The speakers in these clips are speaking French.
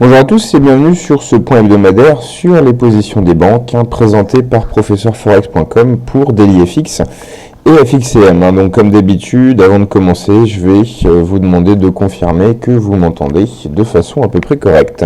Bonjour à tous et bienvenue sur ce point hebdomadaire sur les positions des banques présenté par professeurforex.com pour DailyFX et FXCM. Donc comme d'habitude, avant de commencer, je vais vous demander de confirmer que vous m'entendez de façon à peu près correcte.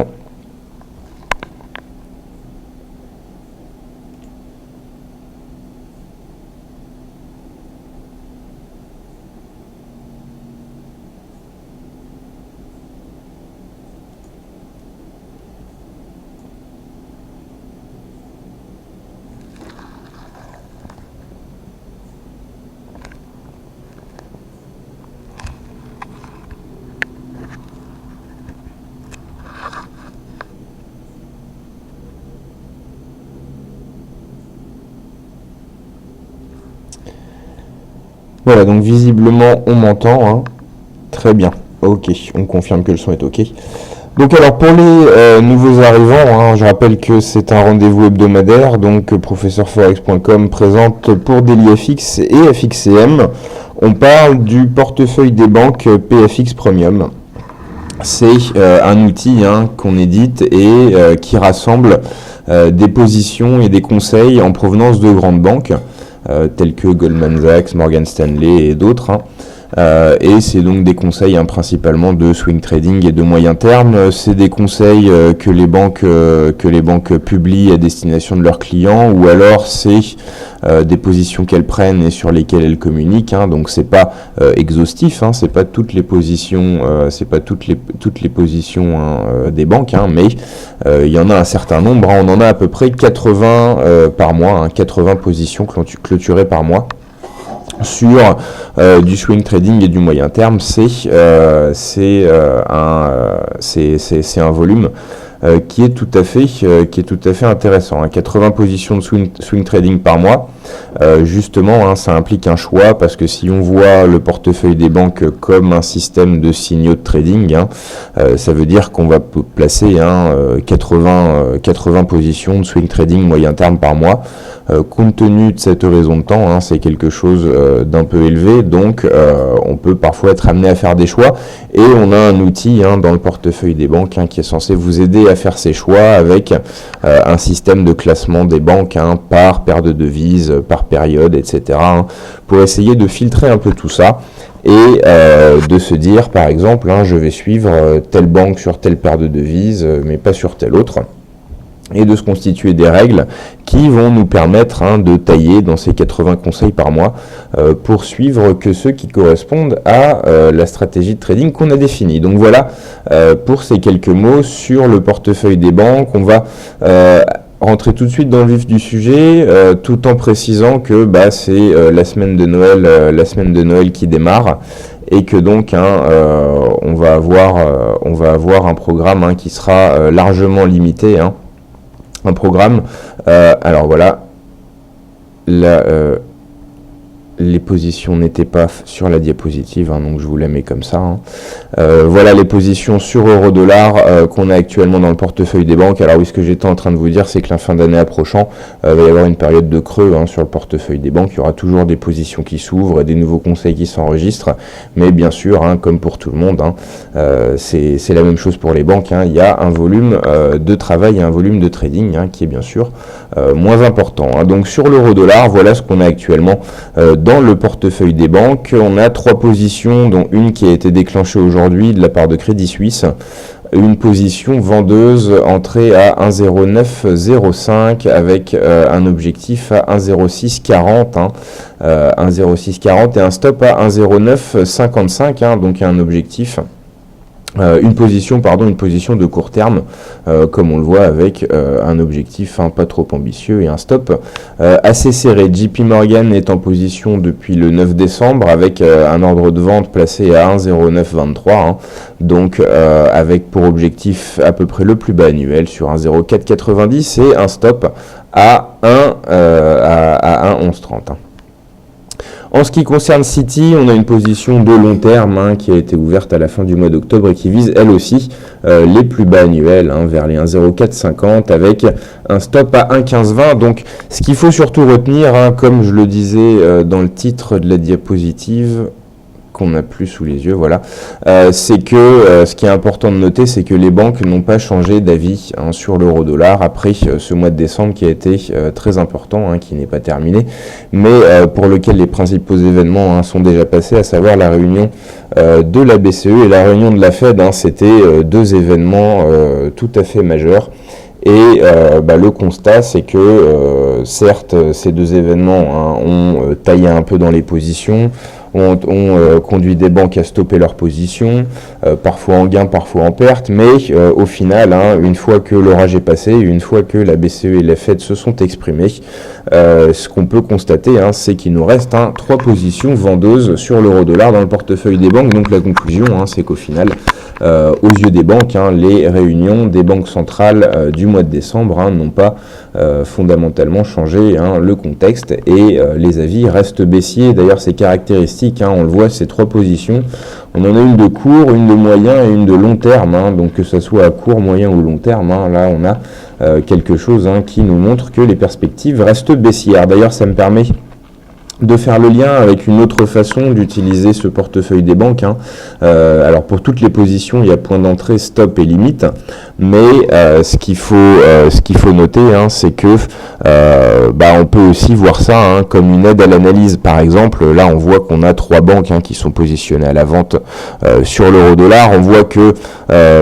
Voilà, donc visiblement on m'entend, Très bien, ok, on confirme que le son est ok. Donc alors pour les nouveaux arrivants, je rappelle que c'est un rendez-vous hebdomadaire, donc professeurforex.com présente pour DailyFX et FXCM, on parle du portefeuille des banques PFX Premium. C'est un outil qu'on édite et qui rassemble des positions et des conseils en provenance de grandes banques, tels que Goldman Sachs, Morgan Stanley et d'autres. Et c'est donc des conseils principalement de swing trading et de moyen terme. C'est des conseils que les banques publient à destination de leurs clients, ou alors c'est des positions qu'elles prennent et sur lesquelles elles communiquent. Donc c'est pas exhaustif, c'est pas toutes les positions, des banques, mais il y en a un certain nombre. On en a à peu près 80 par mois, 80 positions clôturées par mois. Sur du swing trading et du moyen terme, c'est un volume qui est tout à fait intéressant. 80 positions de swing trading par mois, justement, ça implique un choix, parce que si on voit le portefeuille des banques comme un système de signaux de trading, ça veut dire qu'on va placer 80 positions de swing trading moyen terme par mois. Compte tenu de cette horizon de temps, c'est quelque chose d'un peu élevé, donc on peut parfois être amené à faire des choix, et on a un outil dans le portefeuille des banques qui est censé vous aider à faire ces choix avec un système de classement des banques par paire de devises, par période, etc., pour essayer de filtrer un peu tout ça et de se dire, par exemple, je vais suivre telle banque sur telle paire de devises, mais pas sur telle autre, et de se constituer des règles qui vont nous permettre de tailler dans ces 80 conseils par mois pour suivre que ceux qui correspondent à la stratégie de trading qu'on a définie. Donc voilà pour ces quelques mots sur le portefeuille des banques. On va rentrer tout de suite dans le vif du sujet, tout en précisant que c'est la semaine de Noël qui démarre, et que donc on va avoir un programme qui sera largement limité. Un programme, alors voilà, les positions n'étaient pas sur la diapositive, donc je vous la mets comme ça. Voilà les positions sur euro-dollar qu'on a actuellement dans le portefeuille des banques. Alors oui, ce que j'étais en train de vous dire, c'est que la fin d'année approchant, va y avoir une période de creux sur le portefeuille des banques. Il y aura toujours des positions qui s'ouvrent, des nouveaux conseils qui s'enregistrent, mais bien sûr, comme pour tout le monde, c'est la même chose pour les banques. Il y a un volume de travail et un volume de trading qui est bien sûr moins important. Donc sur l'euro-dollar, voilà ce qu'on a actuellement dans le portefeuille des banques. On a 3 positions, dont une qui a été déclenchée aujourd'hui de la part de Crédit Suisse. Une position vendeuse entrée à 1,0905 avec un objectif à 1,0640, 1,0640 et un stop à 1,0955, donc un objectif. Une position de court terme, comme on le voit, avec un objectif pas trop ambitieux et un stop assez serré. JP Morgan est en position depuis le 9 décembre avec un ordre de vente placé à 1,0923, donc avec pour objectif à peu près le plus bas annuel sur 1,0490 et un stop à 1,1130. En ce qui concerne Citi, on a une position de long terme qui a été ouverte à la fin du mois d'octobre et qui vise elle aussi les plus bas annuels vers les 1,0450 avec un stop à 1,1520. Donc ce qu'il faut surtout retenir, comme je le disais dans le titre de la diapositive, qu'on n'a plus sous les yeux, voilà, c'est que ce qui est important de noter, c'est que les banques n'ont pas changé d'avis hein, sur l'euro-dollar après ce mois de décembre qui a été très important, hein, qui n'est pas terminé, mais pour lequel les principaux événements hein, sont déjà passés, à savoir la réunion de la BCE et la réunion de la Fed. Hein, c'était deux événements tout à fait majeurs. Et le constat, c'est que certes, ces deux événements hein, ont taillé un peu dans les positions, ont conduit des banques à stopper leurs positions, parfois en gain, parfois en perte, mais au final, hein, une fois que l'orage est passé, une fois que la BCE et la Fed se sont exprimés, ce qu'on peut constater, hein, c'est qu'il nous reste 3 positions vendeuses sur l'euro-dollar dans le portefeuille des banques. Donc la conclusion, hein, c'est qu'au final, aux yeux des banques, hein, les réunions des banques centrales du mois de décembre hein, n'ont pas fondamentalement changé hein, le contexte et les avis restent baissiers. D'ailleurs, c'est caractéristique, hein, on le voit, ces 3 positions. On en a une de court, une de moyen et une de long terme. Hein, donc que ce soit à court, moyen ou long terme, hein, là on a quelque chose hein, qui nous montre que les perspectives restent baissières. D'ailleurs, ça me permet de faire le lien avec une autre façon d'utiliser ce portefeuille des banques. Hein. Alors pour toutes les positions, il y a point d'entrée, stop et limite, mais ce qu'il faut noter, hein, c'est que on peut aussi voir ça hein, comme une aide à l'analyse. Par exemple, là on voit qu'on a 3 banques hein, qui sont positionnées à la vente sur l'euro-dollar. On voit que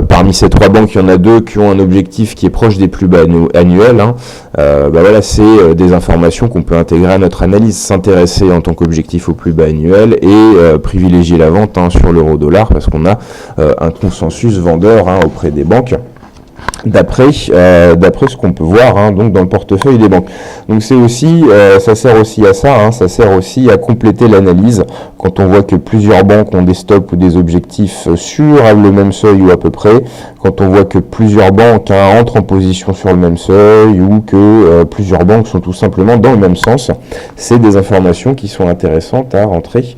parmi ces 3 banques, il y en a 2 qui ont un objectif qui est proche des plus bas annuels. Hein. Voilà, c'est des informations qu'on peut intégrer à notre analyse, s'intéresser en tant qu'objectif au plus bas annuel et privilégier la vente hein, sur l'euro-dollar parce qu'on a un consensus vendeur hein, auprès des banques. D'après ce qu'on peut voir hein, donc dans le portefeuille des banques. Donc c'est aussi, ça sert aussi à ça, hein, ça sert aussi à compléter l'analyse quand on voit que plusieurs banques ont des stops ou des objectifs sur le même seuil ou à peu près, quand on voit que plusieurs banques hein, entrent en position sur le même seuil ou que plusieurs banques sont tout simplement dans le même sens. C'est des informations qui sont intéressantes à rentrer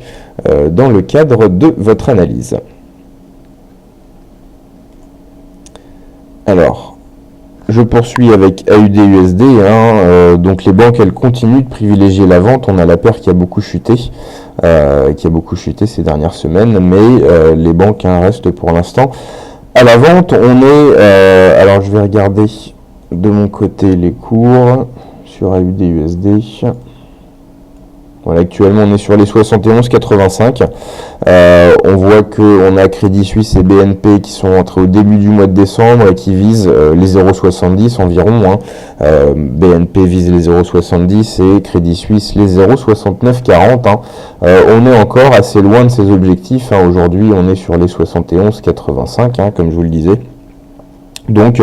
dans le cadre de votre analyse. Alors, je poursuis avec AUD-USD. Hein, donc les banques, elles continuent de privilégier la vente. On a la paire qui a beaucoup chuté ces dernières semaines, mais les banques hein, restent pour l'instant à la vente. On est, alors je vais regarder de mon côté les cours sur AUD-USD. Voilà, actuellement on est sur les 71,85. On voit qu'on a Crédit Suisse et BNP qui sont entrés au début du mois de décembre et qui visent les 0,70 environ. Hein. BNP vise les 0,70 et Crédit Suisse les 0,6940. Hein. On est encore assez loin de ces objectifs. Hein. Aujourd'hui on est sur les 71,85 hein, comme je vous le disais. Donc,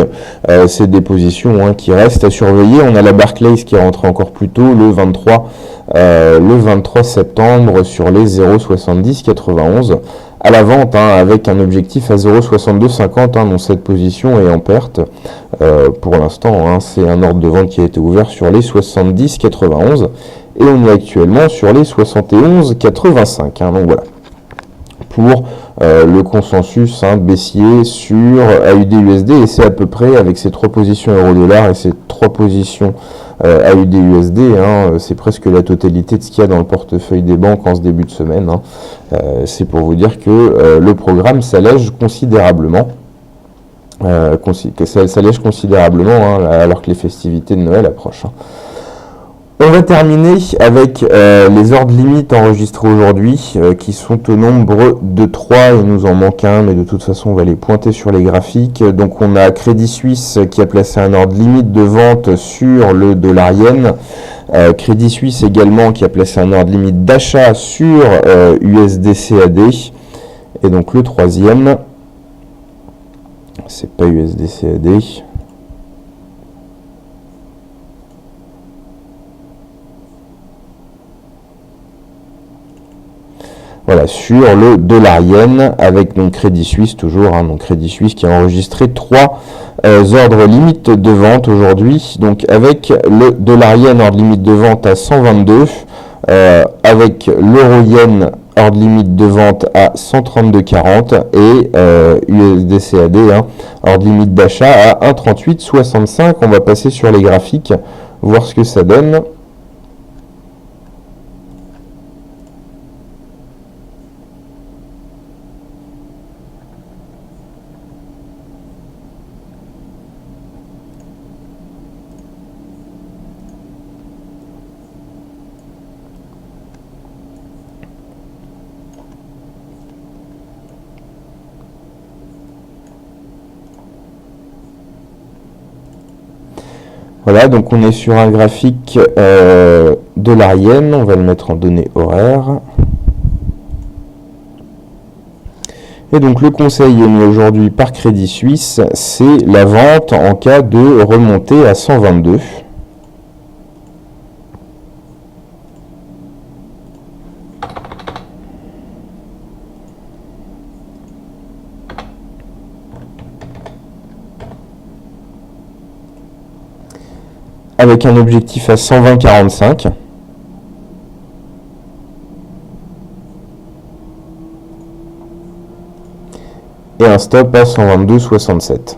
c'est des positions hein, qui restent à surveiller. On a la Barclays qui est rentrée encore plus tôt, le 23 septembre, sur les 0,7091 à la vente, hein, avec un objectif à 0,6250, hein, dont cette position est en perte. Pour l'instant, hein, c'est un ordre de vente qui a été ouvert sur les 70,91 et on est actuellement sur les 71,85. Hein, donc voilà. Pour le consensus hein, baissier sur AUD-USD et c'est à peu près avec ces 3 positions euro-dollar et ces 3 positions AUD-USD, hein, c'est presque la totalité de ce qu'il y a dans le portefeuille des banques en ce début de semaine. Hein. C'est pour vous dire que le programme s'allège considérablement. S'allège considérablement hein, alors que les festivités de Noël approchent. Hein. On va terminer avec les ordres limites enregistrés aujourd'hui qui sont au nombre de 3, il nous en manque un mais de toute façon on va les pointer sur les graphiques. Donc on a Crédit Suisse qui a placé un ordre limite de vente sur le dollar yen, Crédit Suisse également qui a placé un ordre limite d'achat sur USD-CAD et donc le troisième, c'est pas USD-CAD. Voilà, sur le dollar yen, avec donc Crédit Suisse toujours, hein, donc Crédit Suisse qui a enregistré 3 ordres limites de vente aujourd'hui, donc avec le dollar yen ordre limite de vente à 122, avec l'euro yen ordre limite de vente à 132,40 et USD-CAD hein, ordre limite d'achat à 1,3865. On va passer sur les graphiques, voir ce que ça donne. Voilà, donc on est sur un graphique dollarien, on va le mettre en données horaires. Et donc le conseil émis aujourd'hui par Crédit Suisse, c'est la vente en cas de remontée à 122. Avec un objectif à 120,45. Et un stop à 122,67.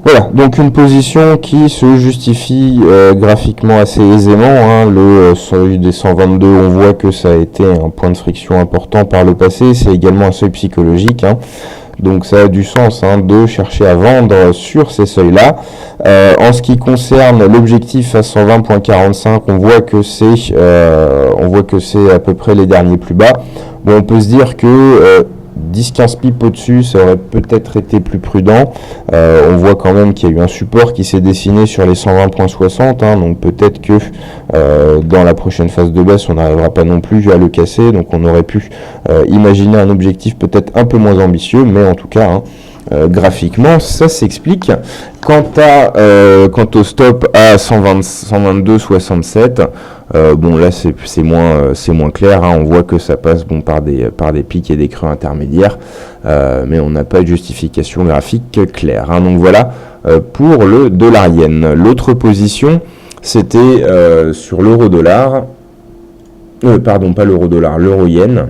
Voilà, donc une position qui se justifie graphiquement assez aisément, hein. Le seuil des 122, on voit que ça a été un point de friction important par le passé, c'est également un seuil psychologique, hein. Donc ça a du sens, hein, de chercher à vendre sur ces seuils-là. En ce qui concerne l'objectif à 120,45, on voit que c'est à peu près les derniers plus bas. Bon, on peut se dire que 10-15 pips au-dessus, ça aurait peut-être été plus prudent. On voit quand même qu'il y a eu un support qui s'est dessiné sur les 120,60, hein, donc peut-être que dans la prochaine phase de baisse, on n'arrivera pas non plus à le casser. Donc on aurait pu imaginer un objectif peut-être un peu moins ambitieux, mais en tout cas, hein, graphiquement, ça s'explique. Quant au stop à 122,67, bon là c'est moins clair, hein. On voit que ça passe par des pics et des creux intermédiaires, mais on n'a pas de justification graphique claire, hein. Donc voilà pour le dollar yen. L'autre position, c'était sur l'euro-dollar, pardon, pas l'euro-dollar, l'euro-yen.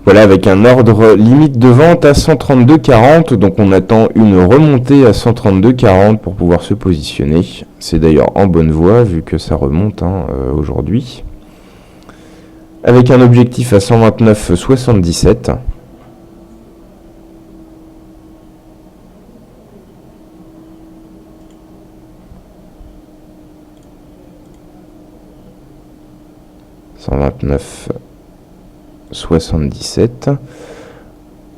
Voilà, avec un ordre limite de vente à 132,40, donc on attend une remontée à 132,40 pour pouvoir se positionner. C'est d'ailleurs en bonne voie vu que ça remonte, hein, aujourd'hui. Avec un objectif à 129,77. $129,77.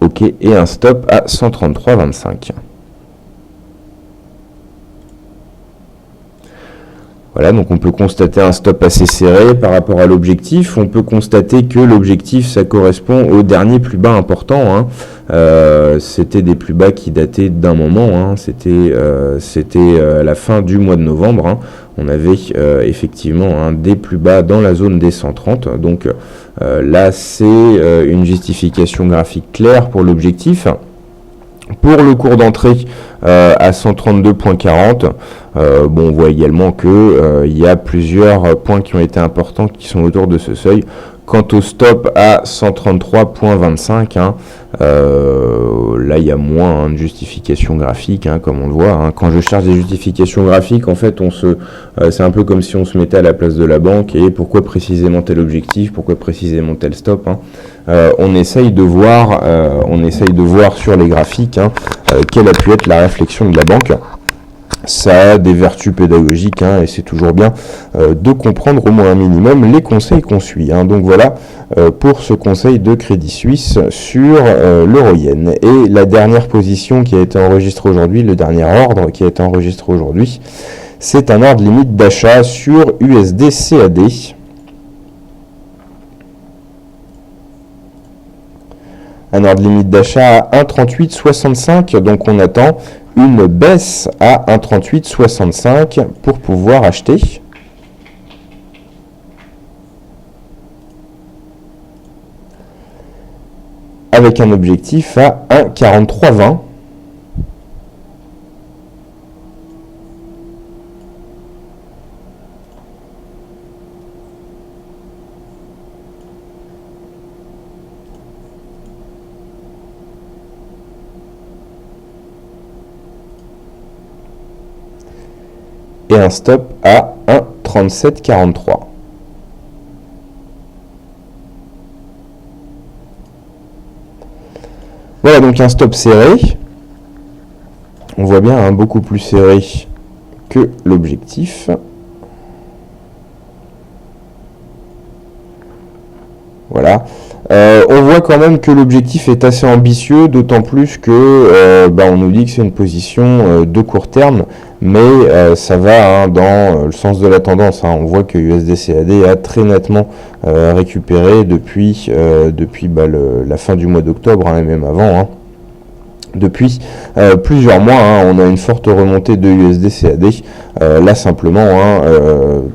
Ok, et un stop à 133,25. Voilà, donc on peut constater un stop assez serré par rapport à l'objectif. On peut constater que l'objectif, ça correspond au dernier plus bas important, hein. C'était des plus bas qui dataient d'un moment, hein. C'était à la fin du mois de novembre, hein. On avait effectivement des plus bas dans la zone des 130. Donc là, c'est une justification graphique claire pour l'objectif. Pour le cours d'entrée à 132,40, bon, on voit également que il y a plusieurs points qui ont été importants qui sont autour de ce seuil. Quant au stop à 133,25, hein, là il y a moins de justification graphique, hein, comme on le voit, hein. Quand je cherche des justifications graphiques, en fait, c'est un peu comme si on se mettait à la place de la banque et pourquoi précisément tel objectif, pourquoi précisément tel stop, hein. On essaye de voir sur les graphiques, hein, quelle a pu être la réflexion de la banque. Ça a des vertus pédagogiques, hein, et c'est toujours bien de comprendre au moins un minimum les conseils qu'on suit, hein. Donc voilà pour ce conseil de Crédit Suisse sur l'euro-yen. Et la dernière position qui a été enregistrée aujourd'hui, le dernier ordre qui a été enregistré aujourd'hui, c'est un ordre limite d'achat sur USD CAD. Un ordre limite d'achat à 1,3865, donc on attend une baisse à 1,3865 pour pouvoir acheter. Avec un objectif à 1,4320. Et un stop à 1,3743. Voilà donc un stop serré. On voit bien, hein, beaucoup plus serré que l'objectif. Voilà. On voit quand même que l'objectif est assez ambitieux, d'autant plus que on nous dit que c'est une position de court terme, mais ça va dans le sens de la tendance. On voit que USD-CAD a très nettement récupéré depuis la fin du mois d'octobre, et même avant. Depuis plusieurs mois, on a une forte remontée de USD-CAD. Là simplement,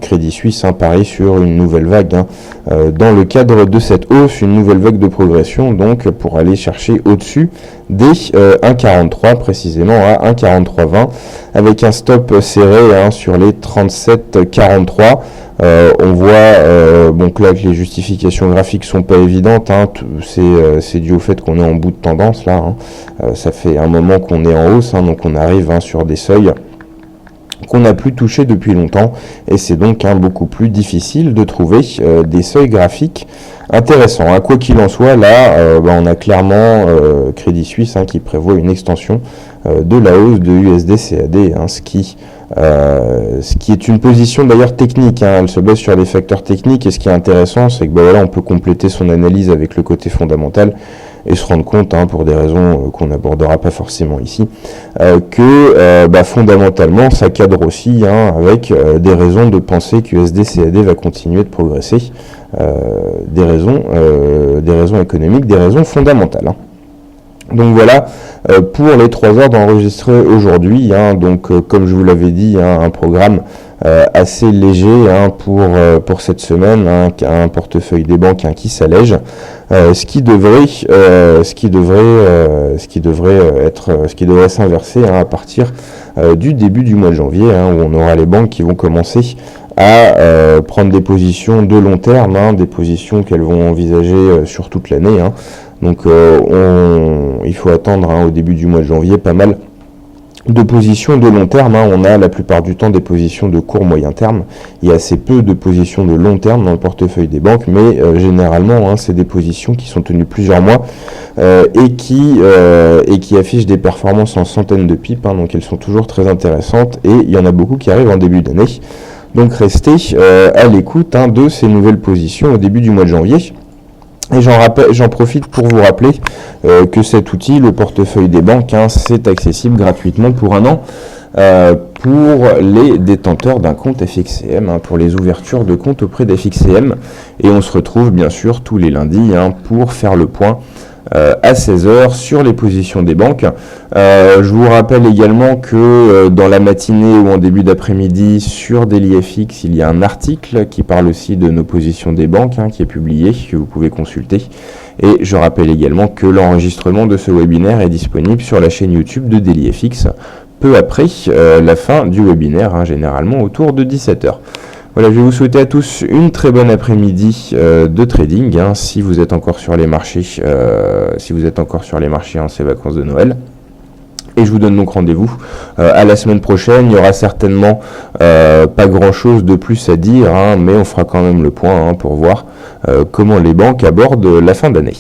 Crédit Suisse parie sur une nouvelle vague. Dans le cadre de cette hausse, une nouvelle vague de progression, donc pour aller chercher au-dessus des 1,43, précisément à 1,4320, avec un stop serré sur les 37,43. On voit donc là que les justifications graphiques sont pas évidentes, c'est dû au fait qu'on est en bout de tendance là, ça fait un moment qu'on est en hausse, donc on arrive sur des seuils qu'on n'a plus touché depuis longtemps, et c'est donc beaucoup plus difficile de trouver des seuils graphiques intéressants. Quoi qu'il en soit, là, on a clairement Crédit Suisse qui prévoit une extension de la hausse de USD-CAD, ce qui est une position d'ailleurs technique. Elle se base sur des facteurs techniques, et ce qui est intéressant, c'est que on peut compléter son analyse avec le côté fondamental et se rendre compte, pour des raisons qu'on n'abordera pas forcément ici, que fondamentalement ça cadre aussi avec des raisons de penser que USD-CAD va continuer de progresser, des raisons économiques, des raisons fondamentales. Donc voilà pour les 3 heures d'enregistrer aujourd'hui. Donc comme je vous l'avais dit, un programme assez léger pour cette semaine, un portefeuille des banques qui s'allège, ce qui devrait s'inverser à partir du début du mois de janvier, où on aura les banques qui vont commencer à prendre des positions de long terme, des positions qu'elles vont envisager sur toute l'année. Donc il faut attendre au début du mois de janvier pas mal de positions de long terme. On a la plupart du temps des positions de court moyen terme. Il y a assez peu de positions de long terme dans le portefeuille des banques, mais généralement c'est des positions qui sont tenues plusieurs mois et qui affichent des performances en centaines de pips, donc elles sont toujours très intéressantes, et il y en a beaucoup qui arrivent en début d'année. Donc restez à l'écoute de ces nouvelles positions au début du mois de janvier. Et j'en profite pour vous rappeler que cet outil, le portefeuille des banques, c'est accessible gratuitement pour 1 an pour les détenteurs d'un compte FXCM, pour les ouvertures de compte auprès d'FXCM. Et on se retrouve bien sûr tous les lundis pour faire le point à 16h sur les positions des banques. Je vous rappelle également que dans la matinée ou en début d'après-midi sur DailyFX, il y a un article qui parle aussi de nos positions des banques qui est publié, que vous pouvez consulter. Et je rappelle également que l'enregistrement de ce webinaire est disponible sur la chaîne YouTube de DailyFX peu après la fin du webinaire, généralement autour de 17h. Voilà, je vais vous souhaiter à tous une très bonne après-midi de trading, si vous êtes encore sur les marchés, en ces vacances de Noël. Et je vous donne donc rendez-vous à la semaine prochaine. Il y aura certainement pas grand-chose de plus à dire, mais on fera quand même le point pour voir comment les banques abordent la fin d'année.